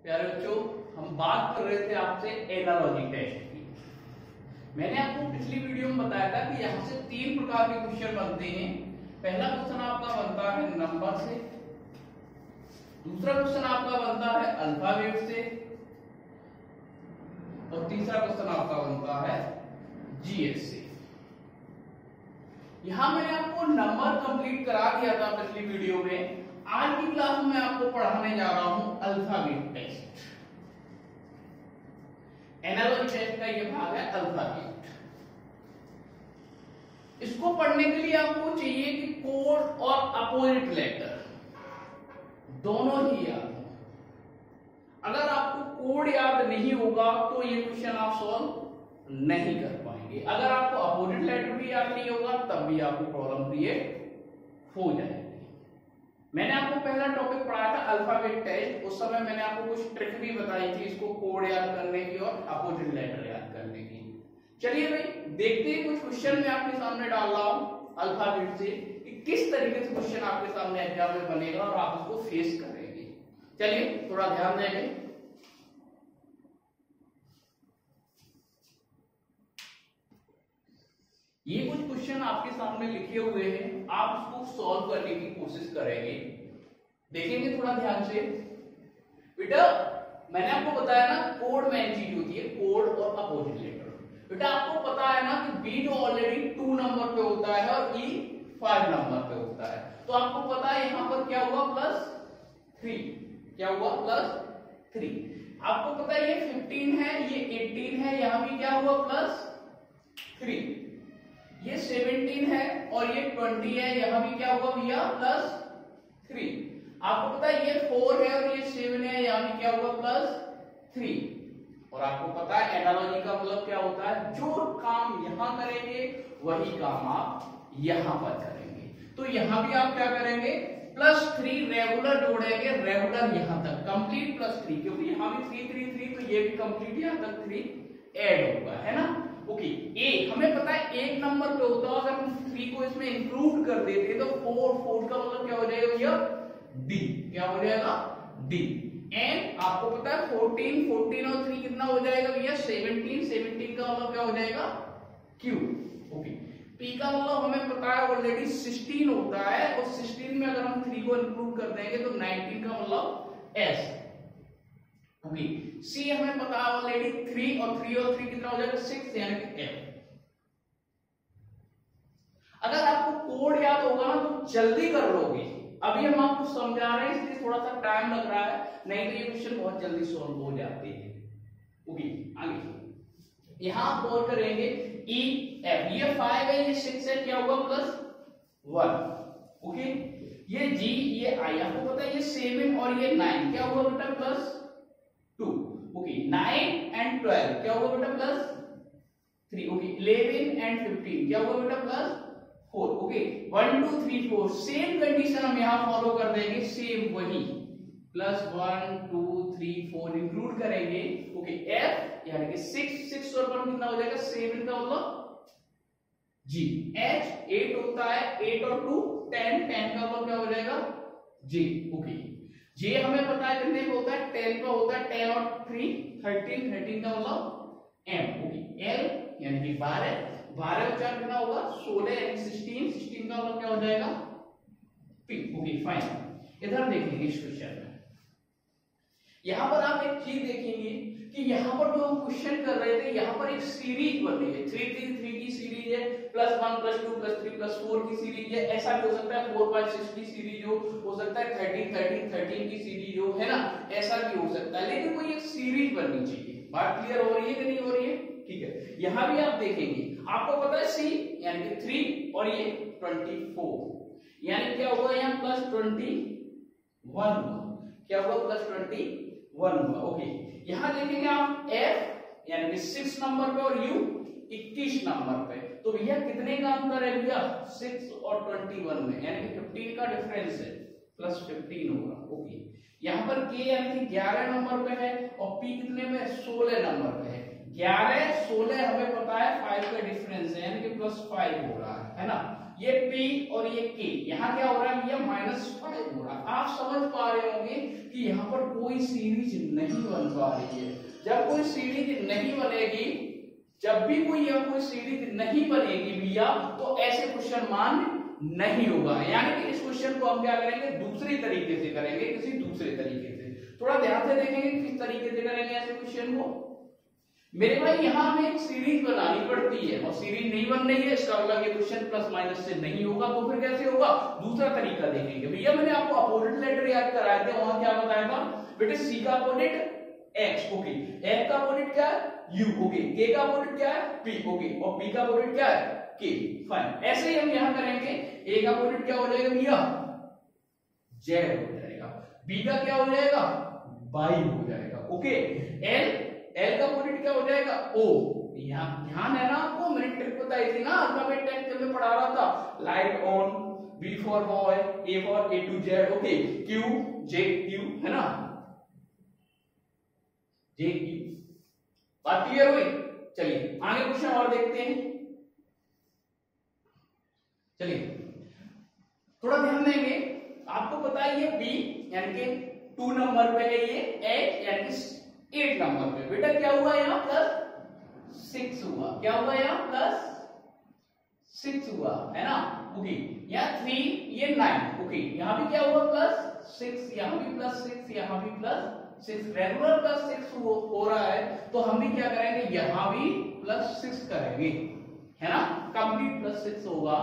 प्यारे बच्चों, हम बात कर रहे थे आपसे एनालॉजी टेस्ट की। मैंने आपको पिछली वीडियो में बताया था कि यहाँ से 3 प्रकार के क्वेश्चन बनते हैं। पहला क्वेश्चन आपका बनता है नंबर से, दूसरा क्वेश्चन आपका बनता है अल्फाबेट से, और तीसरा क्वेश्चन आपका बनता है जीएस से। यहां मैंने आपको नंबर कंप्लीट करा दिया था पिछली वीडियो में। आज की क्लास में मैं आपको पढ़ाने जा रहा हूं अल्फाबेट टेस्ट। एनालॉजी टेस्ट का यह भाग है अल्फाबेट। इसको पढ़ने के लिए आपको चाहिए कि कोड और अपोजिट लेटर दोनों ही याद हो। अगर आपको कोड याद नहीं होगा तो ये क्वेश्चन आप सॉल्व नहीं कर पाएंगे। अगर आपको अपोजिट लेटर भी याद नहीं होगा तब भी आपको प्रॉब्लम क्रिएट हो जाएगी। मैंने आपको पहला टॉपिक पढ़ाया था अल्फाबेट टेस्ट। उस समय मैंने आपको कुछ ट्रिक भी बताई थी इसको कोड याद करने की और अपोजिट लेटर याद करने की। चलिए भाई देखते हैं कुछ क्वेश्चन मैं आपके सामने डाल रहा हूं अल्फाबेट से कि किस तरीके से क्वेश्चन आपके सामने एग्जाम में बनेगा और आप उसको फेस करेंगे। चलिए थोड़ा ध्यान देंगे। ये कुछ क्वेश्चन आपके सामने लिखे हुए हैं, आप उसको सॉल्व करने की कोशिश करेंगे। देखेंगे थोड़ा ध्यान से। बेटा मैंने आपको बताया ना कोड में चीज होती है कोड और अपोजिट लेटर। बेटा आपको पता है ना कि बी जो ऑलरेडी 2 नंबर पे होता है और ई 5 नंबर पे होता है, तो आपको पता है यहां पर क्या हुआ +3। क्या हुआ +3। आपको पता है ये 15 है, ये 18 है, यहां भी क्या हुआ +3। ये 17 है और ये 20 है, यहां भी क्या हुआ भैया +3। आपको पता है ये 4 है और ये 7 है, यहां भी क्या हुआ +3। और आपको पता है एनालॉजी का मतलब क्या होता है, जो काम यहां करेंगे वही काम आप यहां पर करेंगे। तो यहां भी आप क्या करेंगे +3 रेगुलर जोड़ेंगे, रेगुलर यहां तक कंप्लीट +3, क्योंकि यहां भी 3 3 3 तो ये भी कंप्लीट यहां तक 3 ऐड होगा, है ना। ओके ए हमें पता है 1 नंबर पे होता है, अगर हम 3 को इसमें इंक्लूड कर देते तो 4 का मतलब क्या हो जाएगा भैया डी। क्या हो जाएगा डी। एंड आपको पता है 14 और 3 कितना हो जाएगा भैया 17 का मतलब क्या हो जाएगा क्यू। ओके पी का मतलब हमें पता है ऑलरेडी 16 होता है और 16 में अगर हम 3 को इंक्लूड कर देंगे तो 19 का मतलब एस। ओके सी हमें पता है ऑलरेडी 3 और 3 कितना हो जाएगा 6 यानी कि एफ। अगर आपको कोड याद होगा ना तो जल्दी कर लोगे। अभी हम आपको समझा रहे हैं इसलिए थोड़ा सा टाइम लग रहा है, नहीं तो ये क्वेश्चन बहुत जल्दी सॉल्व हो जाते हैं। ओके आगे यहां आप गौर करेंगे ई एफ, ये 5 है, ये 6 है, क्या हुआ +1। ओके ये जी ये आई, आपको पता है ये 7 और ये 9, क्या हुआ बेटा +2। ओके 9 and 12 क्या हुआ बेटा +3। ओके 11 and 15 क्या हुआ बेटा +4। ओके 1 2 3 4 सेम कंडीशन हम यहां फॉलो कर देंगे, सेम वही +1 2 3 4 इंक्लूड करेंगे। ओके एफ यानी कि 6 और 1 कितना हो जाएगा 7 का मतलब जी। एच 8 होता है, 8 और 2 10 का मतलब क्या हो जाएगा जी। ओके जे हमें पता है कितने पे होता है 10 पे होता है, 10 और 3 13 का मतलब एम। ओके एल यानी कि 12 और 4 कितना होगा 16 यानी 16 का मतलब क्या हो जाएगा पी। Okay fine. इधर देखेंगे इस क्वेश्चन में, यहां पर आप एक चीज देखेंगे कि यहां पर जो हम क्वेश्चन कर रहे थे यहां पर एक सीरीज बन रही है, 3 3 3 की सीरीज है, +1 +2 +3 +4 की सीरीज है। ऐसा भी हो सकता है 4 5 6 की सीरीज हो सकता है 13 13 13 की सीरीज हो, है ना, ऐसा भी हो सकता है, लेकिन कोई एक सीरीज बननी चाहिए। बात क्लियर हो रही है कि नहीं हो रही है? ठीक है यहां भी आप देखेंगे, आपको पता है सी यानी कि 3 और ये 24 यानी क्या होगा यहाँ +21, क्या होगा +21 हुआ। ओके यहां देखेंगे आप एफ यानी कि 6 नंबर पे और यू 21 नंबर पे, तो भैया कितने का अंतर है भैया 6 और 21 में, यानी कि 15 का डिफरेंस है, +15 होगा। ओके यहां पर के यानी कि 11 नंबर पे है और पी कितने में 16 नंबर पे है। 11 16 हमें पता है 5 का डिफरेंस है यानी कि +5 हो रहा है ना। ये P और ये K यहाँ क्या हो रहा है भैया -5 हो रहा है। आप समझ पा रहे होंगे कि यहाँ पर कोई सीरीज नहीं बन पा रही है। जब कोई सीरीज नहीं बनेगी, जब भी कोई यहाँ कोई सीरीज नहीं बनेगी भैया, तो ऐसे क्वेश्चन मान नहीं होगा। यानी कि इस क्वेश्चन को हम क्या करेंगे, दूसरी तरीके से करेंगे, किसी दूसरे तरीके से। थोड़ा ध्यान से देखेंगे किस तरीके से करेंगे ऐसे क्वेश्चन को। मेरे भाई यहाँ हमें एक सीरीज बनानी पड़ती है और सीरीज नहीं बन रही है, इसका मतलब ये क्वेश्चन प्लस माइनस से नहीं होगा। तो फिर कैसे होगा, दूसरा तरीका देखेंगे। भैया मैंने आपको अपोजिट लेटर याद कराए थे, वहां क्या बताया था बेटे, सी का अपोजिट एक्स, ओके, एफ का अपोजिट क्या है यू, ओके, के का अपोजिट क्या है पी, ओके, और पी का अपोजिट क्या है के, फाइन। ऐसे ही हम यहां करेंगे, ए का अपोजिट क्या हो जाएगा भैया, जेड हो जाएगा, बी का क्या हो जाएगा, वाई हो जाएगा, ओके, एल का अपोजिट क्या हो जाएगा ओ। यहाँ ध्यान है ना आपको, मैंने ट्रिक बताई थी ना अल्फाबेट टेक्स्ट जब मैं पढ़ा रहा था, light on, B for boy, A for A to Z, okay, Q J Q, है ना, जे क्यू। बात क्लियर हुई? चलिए आगे क्वेश्चन और देखते हैं। चलिए थोड़ा ध्यान देंगे, आपको पता है ये बी यानी कि 2 नंबर पे है, ये एच यानी कि 8 नंबर पे। बेटा क्या हुआ यहाँ प्लस 6 हुआ, क्या हुआ यहाँ प्लस 6 हुआ, है ना, ओके, यहाँ 3 ये 9, ओके, यहाँ भी क्या हुआ प्लस 6, यहाँ भी प्लस 6, यहाँ भी प्लस 6, रेगुलर प्लस 6 हो रहा है, तो हम भी क्या करेंगे, यहाँ भी प्लस 6 करेंगे, है ना, कंप्लीट प्लस 6 होगा।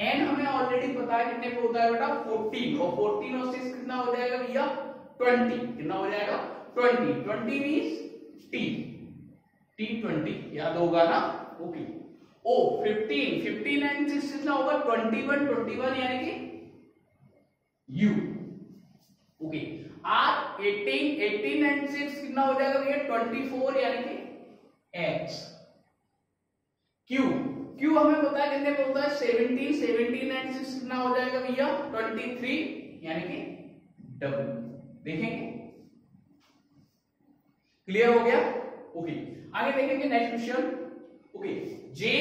एन हमें ऑलरेडी पता है कितने पे होता है बेटा 14, और 14 और 6 कितना हो जाएगा भैया 20, कितना हो जाएगा 20, 20 मींस टी, टी 20 याद होगा ना, ओके। ओ 15, 15 एंड 6 कितना होगा 21, 21 यानी कि यू, ओके। आर 18, 18 एंड 6 कितना हो जाएगा भैया 24 यानी कि एक्स। क्यू, क्यू हमें पता है कितने पे होता है 17, 17 एंड 6 कितना हो जाएगा भैया 23 यानी कि डब्ल्यू। देखेंगे क्लियर हो गया, ओके। आगे देखेंगे नेक्स्ट क्वेश्चन, ओके। जे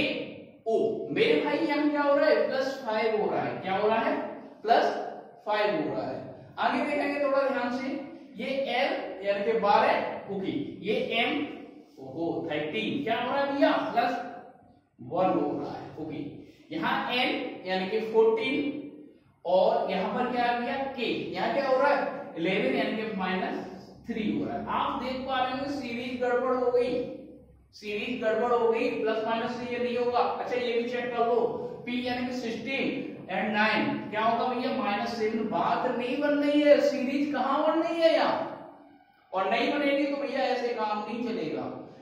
ओ, मेरे भाई यहाँ क्या हो रहा है +5 हो रहा है, क्या हो रहा है +5 हो रहा है। आगे देखेंगे थोड़ा ध्यान से, ये एल यानी कि 12, ओके, ये एम ओहो 13, क्या हो रहा है भैया +1 हो रहा है, ओके। यहाँ एन यानी कि 14, और यहाँ पर क्या आ गया के, यहाँ क्या हो रहा है 11 यानी कि -3 हो रहा है। आप देख पा रहे होंगे सीरीज गड़बड़ हो गई, सीरीज गड़बड़ हो गई, +- ये नहीं होगा। अच्छा ये भी चेक कर लो, P यानी कि 16 एंड 9 क्या होगा भैया -7। बात नहीं बन रही है, सीरीज कहां बन रही है यहाँ, और नहीं बनेगी तो भैया ऐसे काम नहीं चलेगा।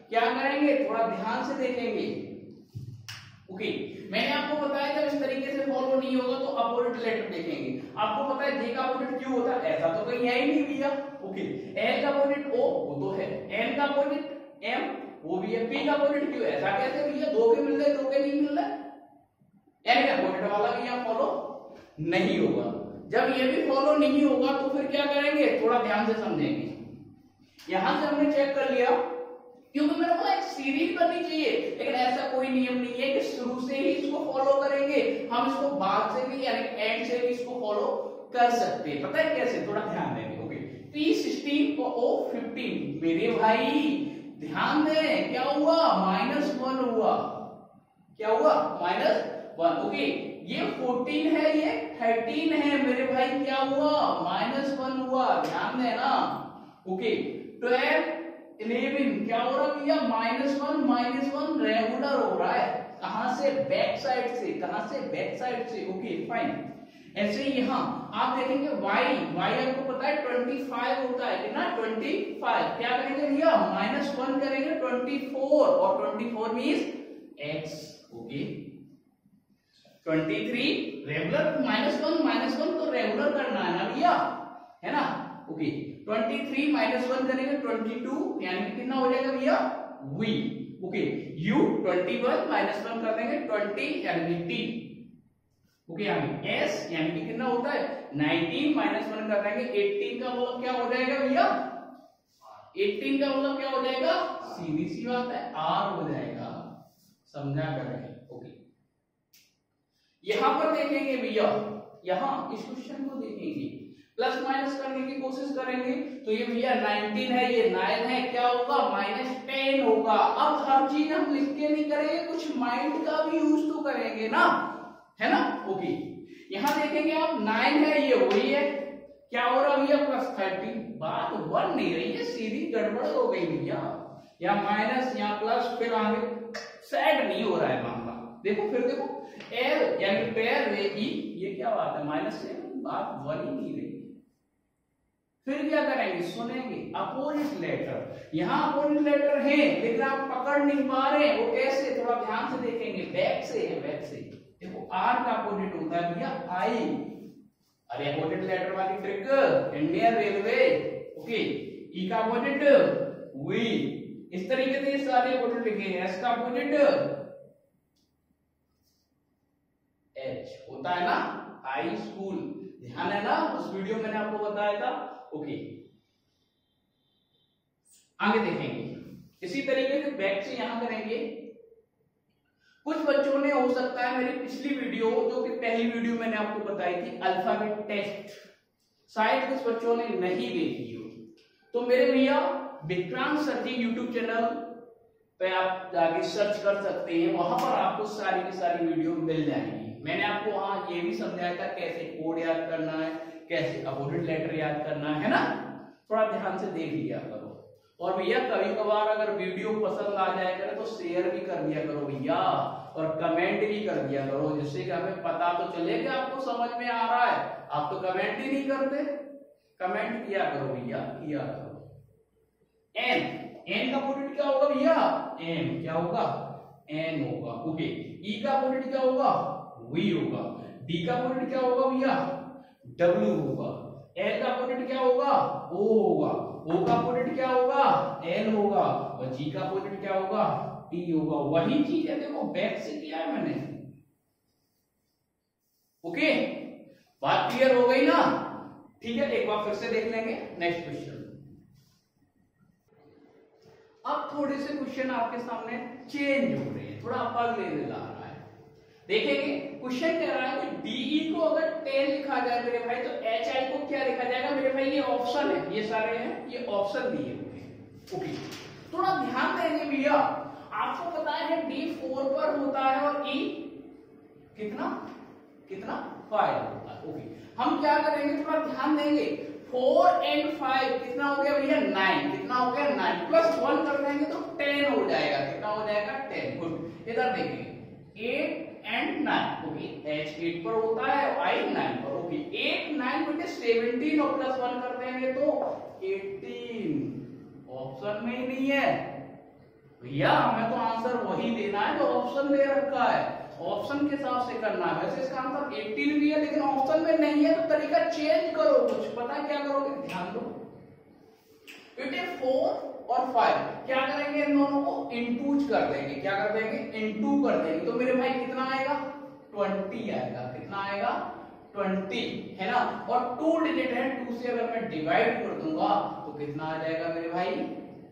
क्या करेंगे, थोड़ा ध्यान से देखेंगे, ओके। मैंने आपको बताया जब इस तरीके से फॉलो नहीं होगा तो अपोजिट लेटर देखेंगे। आपको पता है जे का अपोजिट क्यू होता है, ऐसा तो कहीं है ही नहीं भैया, ओके। एल का अपोजिट ओ, वो तो है, एन का अपोजिट एम, वो भी है, पी का अपोजिट क्यू, ऐसा कैसे भैया, दो के मिल रहे दो के नहीं मिल रहे, यानी अपोजिट वाला भी यहाँ फॉलो नहीं होगा। जब ये भी फॉलो नहीं होगा तो फिर क्या करेंगे, थोड़ा ध्यान से समझेंगे। यहां से हमने चेक कर लिया, क्योंकि मेरे को एक सीरीज बननी चाहिए, लेकिन ऐसा कोई नियम नहीं है कि शुरू से ही इसको फॉलो करेंगे, हम इसको बाद से भी यानी एंड से भी इसको फॉलो कर सकते हैं। पता है कैसे, थोड़ा ध्यान देंगे, ओके। P16 और O15, मेरे भाई ध्यान दें, क्या हुआ -1 हुआ, क्या हुआ -1, ओके। ये 14 है, ये 13 है, मेरे भाई क्या हुआ -1 हुआ, ध्यान देना, ओके। 12 11 क्या हो रहा है भैया -1 रेगुलर हो रहा है, कहां से बैक साइड से, कहां से बैक साइड से, ओके फाइन। ऐसे ही यहां आप देखेंगे y आपको पता है 25 होता है, कितना 25, क्या करेंगे भैया -1 करेंगे 24, और 24 मींस x, ओके। 23 रेगुलर, -1 तो रेगुलर करना है ना भैया, है ना, ओके। 23 -1 करेंगे 22 यानी कि कितना हो जाएगा भैया v, ओके। u 21 -1 कर देंगे 20 यानी कि t, ओके। आगे s यानी कि कितना होता है 19 -1 कर देंगे 18 का मतलब क्या हो जाएगा भैया 18 का मतलब क्या हो जाएगा, सीधी सी बात है r हो जाएगा, समझा करें, ओके। यहां पर देखेंगे भैया, यहां इस क्वेश्चन को देखेंगे, प्लस माइनस करने की कोशिश करेंगे तो ये भैया 19 है, ये 9 है, क्या होगा -10 होगा। अब हर चीज हम लिख के नहीं करेंगे, कुछ माइंड का भी यूज तो करेंगे ना, है ना। ओके, यहां देखेंगे आप 9 है, ये वही है, क्या हो रहा भैया +30। बात 1 नहीं रही है, सीधी गड़बड़ हो गई भैया, या माइनस या प्लस, फिर आगे सेट नहीं हो रहा है मामला। देखो फिर देखो एल यानी पेयर वे ई, ये क्या बात है -7, बात 1 ही नहीं रही। फिर क्या करेंगे, सुनेंगे अपोजिट लेटर, यहाँ अपोजिट लेटर है लेकिन आप पकड़ नहीं पा रहे, वो कैसे, थोड़ा ध्यान से देखेंगे, बैक से है, बैक से। देखो आर का अपोजिट होता है भैया आई, अरे अपोजिट लेटर वाली ट्रिक, इंडियन रेलवे। ओके, ई का अपोजिट वी, इस तरीके से ये सारे अपोजिट लिखे हैं। एस का अपोजिट एच होता है ना, हाई स्कूल, ध्यान है ना, उस वीडियो मैंने आपको बताया था। ओके, आगे देखेंगे इसी तरीके से बैक से यहां करेंगे। कुछ बच्चों ने, हो सकता है मेरी पिछली वीडियो, जो कि पहली वीडियो मैंने आपको बताई थी अल्फाबेट टेस्ट, शायद कुछ बच्चों ने नहीं देखी हो, तो मेरे भैया विक्रांत सर जी यूट्यूब चैनल पे आप जाके सर्च कर सकते हैं, वहां पर आपको सारी की सारी वीडियो मिल जाएंगी। मैंने आपको वहां ये भी समझाया था कैसे कोड याद करना है, कैसे अपोजिट लेटर याद करना है ना, थोड़ा ध्यान से देख लिया करो। और भैया कभी कभार अगर वीडियो पसंद आ जाए करे तो शेयर भी कर दिया करो भैया, और कमेंट भी कर दिया करो, जिससे कि हमें पता तो चले कि आपको समझ में आ रहा है। आप तो कमेंट ही नहीं करते, कमेंट किया करो भैया, किया करो। एन, एन का अपोजिट क्या होगा भैया, एम, क्या होगा एन होगा। ओके, ई का अपोजिट क्या होगा, वी होगा। डी का अपोजिट क्या होगा भैया, डब्ल्यू होगा। एल का अपोजिट क्या होगा, ओ होगा। ओ का अपोजिट क्या होगा, एल होगा। और जी का अपोजिट क्या होगा, टी होगा। वही चीज है, देखो बैक से किया है मैंने। ओके, बात क्लियर हो गई ना। ठीक है, एक बार फिर से देख लेंगे नेक्स्ट क्वेश्चन। अब थोड़े से क्वेश्चन आपके सामने चेंज हो रहे हैं, थोड़ा अपग लेने ला रहा है। देखेंगे क्वेश्चन कह रहा है कि डीई को अगर 10 लिखा जाए मेरे भाई, तो एच आई को क्या लिखा जाएगा मेरे भाई, ये ऑप्शन है, ये सारे हैं, ये ऑप्शन दिए हुए हैं। ओके, थोड़ा ध्यान देंगे भैया, आपको पता है डी 4 पर होता है और ई कितना कितना 5 होता है। ओके, हम क्या करेंगे, थोड़ा ध्यान देंगे, 4 and 5 कितना हो गया भैया 9, कितना हो गया 9, प्लस 1 कर देंगे तो 10 हो जाएगा, कितना हो जाएगा 10। गुड, इधर देखेंगे 8 and 9। ओके, H 8 पर होता है, I 9 पर। ओके, 8 9 बेटे 17 और प्लस 1 कर देंगे तो 18, ऑप्शन में ही नहीं है भैया, हमें तो आंसर वही देना है जो ऑप्शन दे रखा है, ऑप्शन के हिसाब से करना है। वैसे इसका आंसर 18 भी है लेकिन ऑप्शन में नहीं है, तो तरीका चेंज करो, कुछ पता क्या करोगे, ध्यान दो बेटे। 4 और 5 क्या करेंगे, इन दोनों को इंटूज कर देंगे, क्या कर देंगे, इंटू कर देंगे, तो मेरे भाई कितना आएगा 20 आएगा, कितना आएगा 20, है ना। और 2 डिजिट है, 2 से अगर मैं डिवाइड कर दूंगा तो कितना आ जाएगा मेरे भाई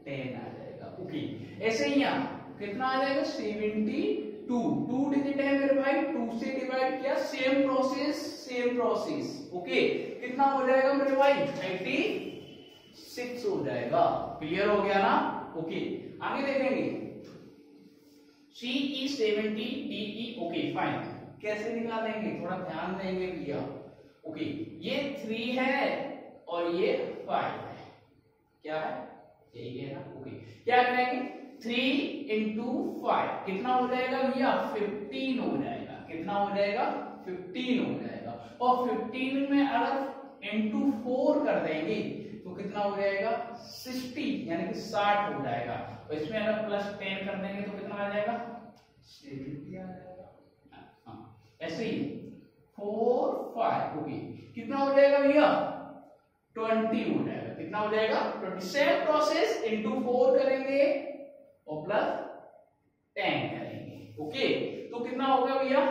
10 आ जाएगा। ओके, ऐसे ही यहाँ कितना आ जाएगा 72, 2 डिजिट है मेरे भाई, 2 से डिवाइड किया, same process same process. Okay, कितना हो जाएगा मेरे भाई 86 हो जाएगा। क्लियर हो गया ना। ओके, आगे देखेंगे CE 70 DE। ओके फाइन, कैसे निकालेंगे, थोड़ा ध्यान देंगे भैया। ओके, ये 3 है और ये 5 है, क्या है, यही है ना। ओके, क्या करेंगे 3 into 5 कितना हो जाएगा भैया 15 हो जाएगा, कितना हो जाएगा 15 हो जाएगा। और 15 में अगर into 4 कर देंगे तो कितना हो जाएगा 60, यानी कि 60 हो जाएगा। और इसमें अगर प्लस 10 कर देंगे तो कितना आ जाएगा 70 आ जाएगा। हाँ, ऐसे ही 4 5। ओके, कितना हो जाएगा भैया 20 हो जाएगा, कितना हो जाएगा 20। सेम प्रोसेस इंटू 4 करेंगे और प्लस 10 करेंगे। ओके, तो कितना होगा भैया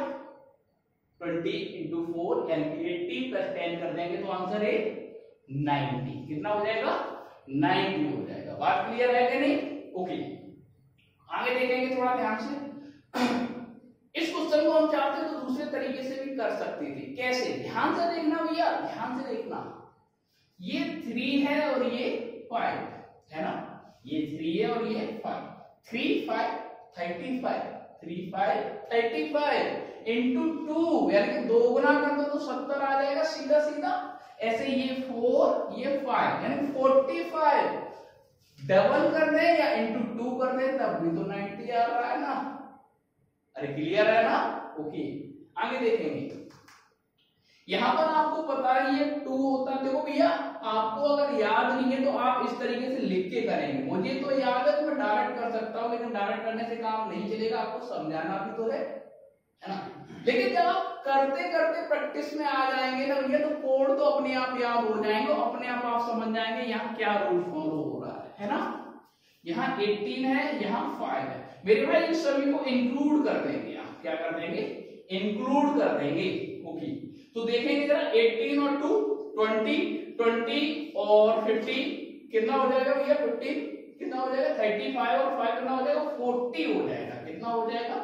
20 इंटू 4 यानी कि 80 प्लस 10 कर देंगे तो आंसर है 90, कितना हो जाएगा 90 हो जाएगा। बात क्लियर है कि नहीं। ओके, आगे देखेंगे थोड़ा ध्यान से। इस क्वेश्चन को हम चाहते तो दूसरे तरीके से भी कर सकते थे, कैसे, ध्यान से देखना भैया, ध्यान से देखना। ये 3 है और ये 5 है ना, ये 3 है और ये 5, 3 5 35, 3 5 35 इंटू 2 यानी कि 2 गुना कर दो तो 70 आ जाएगा सीधा सीधा। ऐसे ये 4 ये 5 यानी 45, डबल कर दे या इंटू 2 कर दे तब भी तो 90 आ रहा है ना। अरे क्लियर है ना? ओके आगे देखेंगे। यहां पर आपको पता है ये 2 होता है। देखो भैया आपको अगर याद नहीं है तो आप इस तरीके से लिख के करेंगे। मुझे तो याद है तो मैं डायरेक्ट कर सकता हूं, लेकिन डायरेक्ट करने से काम नहीं चलेगा, आपको समझाना भी तो है ना। लेकिन जब आप करते करते प्रैक्टिस में आ जाएंगे ना भैया तो कोड तो अपने आप याद हो जाएंगे, अपने आप समझ जाएंगे यहाँ क्या रूल फॉलो हो रहा है ना। यहाँ 18 है, यहाँ 5 है। मेरे भाई इन सभी को इंक्लूड कर देंगे, आप क्या कर देंगे, इंक्लूड कर देंगे। ओके तो देखेंगे जरा 18 और 2 20, 20 और 50 कितना हो जाएगा भैया, 15 कितना हो जाएगा, 35 और 5 कितना हो जाएगा, 40 हो जाएगा। कितना हो जाएगा,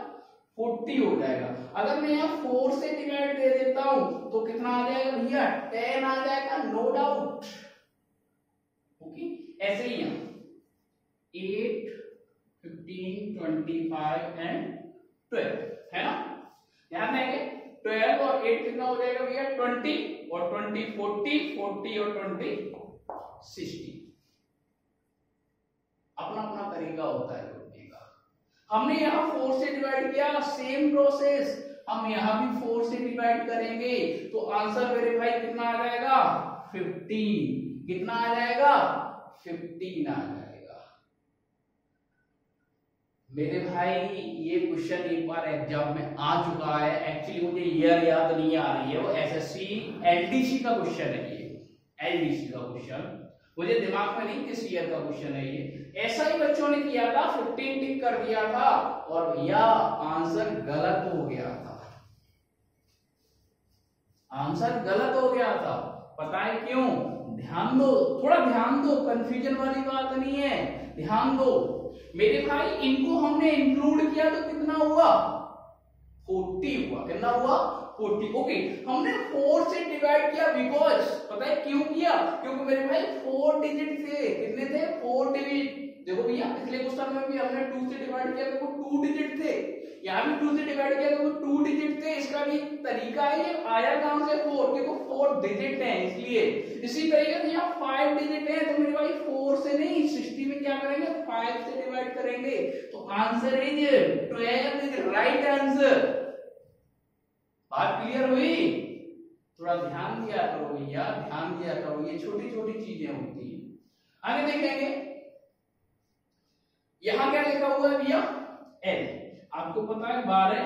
40 हो जाएगा। अगर मैं यहाँ 4 से डिवाइड दे देता हूं तो कितना आ जाएगा भैया, 10 आ जाएगा, नो डाउट। ओके ऐसे ही यहाँ 8 15 25 एंड 12 है ना। ध्यान देंगे 12 और 8 कितना हो जाएगा भैया, 20 और 20 40, 40 और 20 60। अपना अपना तरीका होता है जोड़ने का। हमने यहाँ 4 से डिवाइड किया, सेम प्रोसेस हम यहाँ भी 4 से डिवाइड करेंगे तो आंसर मेरे भाई कितना आ जाएगा, 15। कितना आ जाएगा, 15 आ जाएगा। मेरे भाई ये क्वेश्चन एक बार एग्जाम में आ चुका है, एक्चुअली मुझे ईयर याद नहीं आ रही है, वो एसएससी एलडीसी का क्वेश्चन है। ये एलडीसी का क्वेश्चन मुझे दिमाग में नहीं किस ईयर का क्वेश्चन है ये। ऐसा ही बच्चों ने किया था, 15 टिक कर दिया था और भैया आंसर गलत हो गया था। आंसर गलत हो गया था, पता है क्यों? ध्यान दो, थोड़ा ध्यान दो, कंफ्यूजन वाली बात नहीं है, ध्यान दो मेरे भाई। इनको हमने इंक्लूड किया तो कितना हुआ, 40 हुआ। कितना हुआ, 40। ओके हमने 4 से डिवाइड किया बिकॉज पता है क्यों किया, क्योंकि मेरे भाई 4 डिजिट थे। कितने थे, 4 डिजिट। देखो भैया पिछले क्वेश्चन में भी हमने 2 से डिवाइड किया तो 2 डिजिट थे, यहाँ भी 2 से डिवाइड किया तो 2 डिजिट थे। इसका भी तरीका है, ये आया कहां से, 4 के तो 4 डिजिट है इसलिए। इसी तरीके से यहाँ 5 डिजिट है तो मेरे भाई 4 से नहीं 60 में क्या करेंगे, 5 से डिवाइड करेंगे तो answer is 12 is right answer. बात क्लियर हुई? थोड़ा ध्यान दिया करो भैया, ध्यान दिया करो, ये छोटी छोटी चीजें होती है। आगे देखेंगे यहां क्या लिखा हुआ है भैया, एल। आपको पता है 12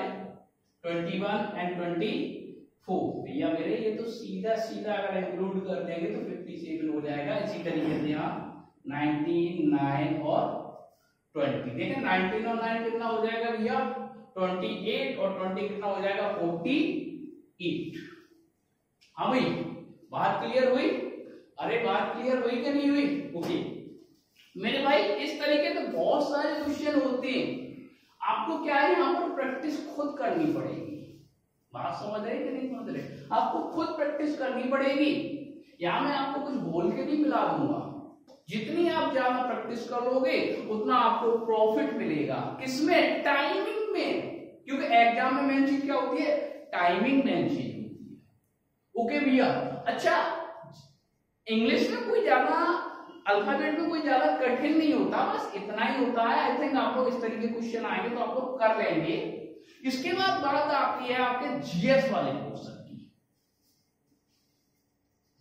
21 एंड 24 भैया मेरे, ये तो सीधा सीधा अगर इंक्लूड कर देंगे तो 57 हो जाएगा। इसी तरीके से यहाँ 19 9 और 20 देखें, 19 और 9 कितना हो जाएगा भैया, 28 और 20 कितना हो जाएगा, 48। हाँ भाई बात क्लियर हुई? अरे बात क्लियर हुई कि नहीं हुई? ओके मेरे भाई इस तरीके से बहुत सारे क्वेश्चन होते हैं, आपको क्या है यहाँ पर प्रैक्टिस खुद करनी पड़ेगी। बात समझ रहे कि नहीं समझ रहे? आपको खुद प्रैक्टिस करनी पड़ेगी। यहाँ मैं आपको कुछ बोल के नहीं मिला दूंगा, जितनी आप ज्यादा प्रैक्टिस करोगे उतना आपको प्रॉफिट मिलेगा। किसमें, टाइमिंग में, क्योंकि एग्जाम में मेन चीज क्या होती है, टाइमिंग मेन चीज होती है। ओके भैया अच्छा इंग्लिश में कोई ज्यादा अल्फाबेट में कोई ज्यादा कठिन नहीं होता, बस इतना ही होता है। आई थिंक आप लोग इस तरीके के क्वेश्चन आएंगे तो आप लोग कर लेंगे। इसके बाद बात आती है आपके जीएस वाले पोर्शन की।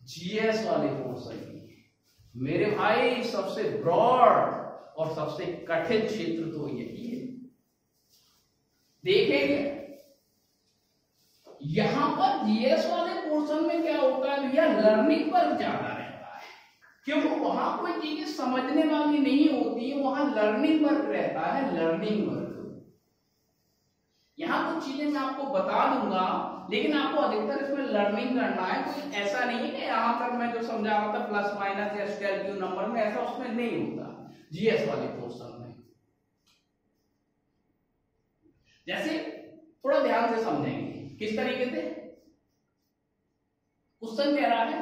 जीएस वाले पोर्शन की मेरे भाई सबसे ब्रॉड और सबसे कठिन क्षेत्र तो यही है। देखेंगे यहां पर जीएस वाले पोर्शन में क्या होता है भैया, लर्निंग पर ज्यादा रहता है, क्योंकि वहां कोई चीजें समझने वाली नहीं होती है, वहां लर्निंग वर्क रहता है, लर्निंग वर्क। यहां कुछ चीजें मैं आपको बता दूंगा, लेकिन आपको अधिकतर इसमें लर्निंग करना है। कोई ऐसा नहीं है कि यहां पर मैं जो समझा रहा था प्लस माइनस या स्केल क्यू नंबर में, ऐसा उसमें नहीं होता जीएस वाले पोर्शन में। जैसे थोड़ा ध्यान से समझेंगे किस तरीके से। क्वेश्चन कह रहा है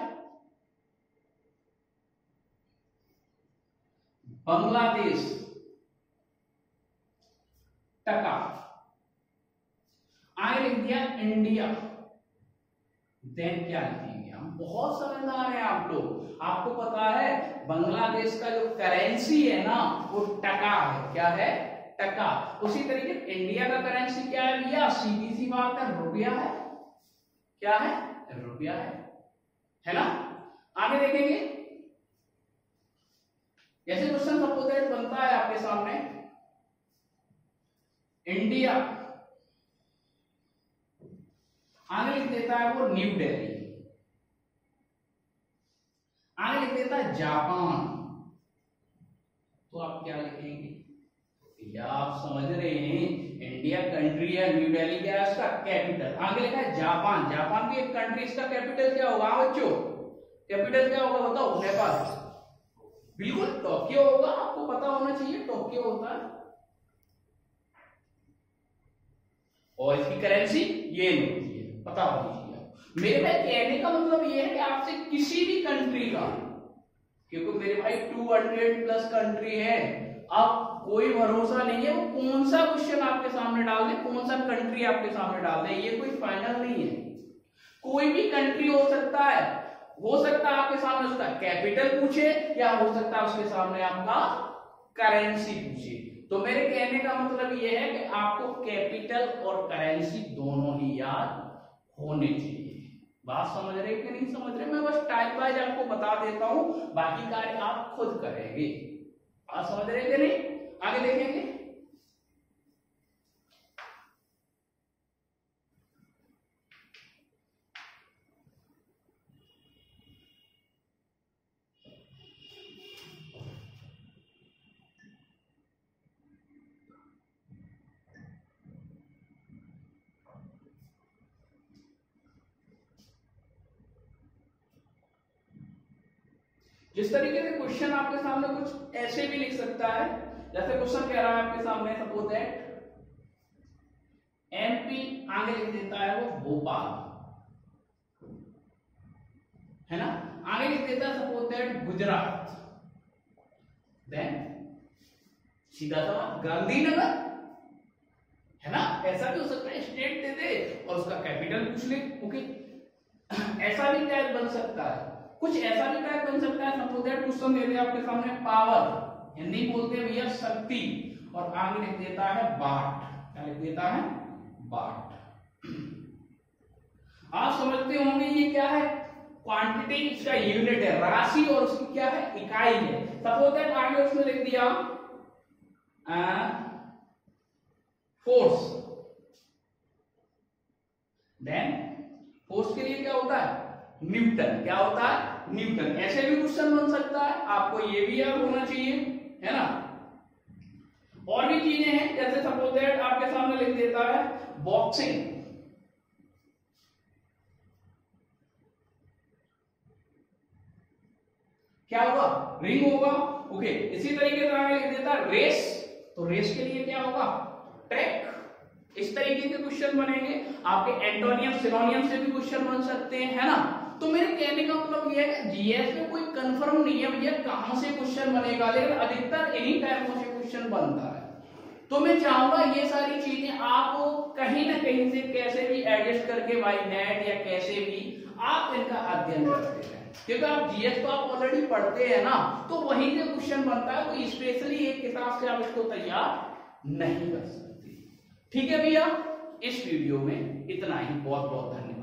बांग्लादेश टका। आगे लिख दिया इंडिया, देन क्या लिखेंगे हम? बहुत समझदार हैं आप लोग, आपको पता है बांग्लादेश का जो करेंसी है ना वो टका है। क्या है? टका। उसी तरीके इंडिया का करेंसी क्या है भैया? सीधी सी बात है, रुपया है। क्या है? रुपया है ना? आगे देखेंगे, जैसे क्वेश्चन सपोज दैट बनता है आपके सामने, इंडिया आगे लिख देता है वो न्यू दिल्ली, आगे लिख देता है जापान, तो आप क्या लिखेंगे? या आप समझ रहे हैं, इंडिया कंट्री है, न्यू दिल्ली क्या है उसका कैपिटल। आगे लिखा है जापान, जापान भी एक कंट्री, इसका कैपिटल क्या होगा बच्चों? कैपिटल क्या होगा बताओ? नेपाल। बिल्कुल टोक्यो होगा, आपको पता होना चाहिए टोक्यो होता है। और इसकी करेंसी येन होती है, पता होना चाहिए। मेरे भाई कहने का मतलब ये है कि आपसे किसी भी कंट्री का, क्योंकि मेरे भाई 200 प्लस कंट्री है, अब कोई भरोसा नहीं है वो कौन सा क्वेश्चन आपके सामने डाल दे, कौन सा कंट्री आपके सामने डाल दे, ये कोई फाइनल नहीं है। कोई भी कंट्री हो सकता है आपके सामने उसका कैपिटल पूछे, या हो सकता है उसके सामने आपका करेंसी पूछे। तो मेरे कहने का मतलब ये है कि आपको कैपिटल और करेंसी दोनों ही याद होने चाहिए। बात समझ रहे कि नहीं समझ रहे? मैं बस टाइप वाइज आपको बता देता हूं, बाकी कार्य आप खुद करेंगे। बात समझ रहे कि नहीं? आगे देखेंगे, जिस तरीके से क्वेश्चन आपके सामने कुछ ऐसे भी लिख सकता है, जैसे क्वेश्चन कह रहा है आपके सामने सपोज दैट एमपी, आगे लिख देता है वो भोपाल, है ना? आगे लिख देता है सपोज दैट गुजरात, देन सीधा सवाल गांधीनगर, है ना? ऐसा भी हो सकता है, स्टेट दे दे और उसका कैपिटल पूछ ले। ओके, ऐसा भी टाइप बन सकता है, कुछ ऐसा भी टाइप बन सकता है। सपोज दैट क्वेश्चन दे दिया आपके सामने पावर, हिंदी बोलते हैं भैया शक्ति, और आगे लिख देता है बाट। क्या लिख देता है? बाट। आप समझते होंगे ये क्या है? क्वांटिटी, इसका यूनिट है, राशि, और उसकी क्या है? इकाई है। सपोज दैट आगे उसने लिख दिया फोर्स, देन फोर्स के लिए क्या होता है? न्यूटन। क्या होता है? न्यूटन। ऐसे भी क्वेश्चन बन सकता है, आपको ये भी याद होना चाहिए, है ना? और भी चीजें हैं, जैसे सपोज दैट आपके सामने लिख देता है बॉक्सिंग, क्या होगा? रिंग होगा। ओके, इसी तरीके से आगे लिख देता है रेस, तो रेस के लिए क्या होगा? ट्रैक। इस तरीके के क्वेश्चन बनेंगे। आपके एंटोनियम सिनोनियम से भी क्वेश्चन बन सकते हैं, है ना? तो मेरे कहने का मतलब यह है जीएस में कोई कंफर्म नहीं है भैया कहां से क्वेश्चन बनेगा, लेकिन अधिकतर इन्हीं टाइपों से क्वेश्चन बनता है। तो मैं चाहूंगा ये सारी चीजें आप कहीं ना कहीं से कैसे भी एडजस्ट करके बाय नेट या कैसे भी आप इनका अध्ययन करते हैं, क्योंकि आप जीएस तो आप ऑलरेडी पढ़ते हैं ना, तो वहीं से क्वेश्चन बनता है। कोई स्पेशली एक किताब से आप इसको तैयार नहीं कर सकते। ठीक है भैया, इस वीडियो में इतना ही। बहुत बहुत धन्यवाद।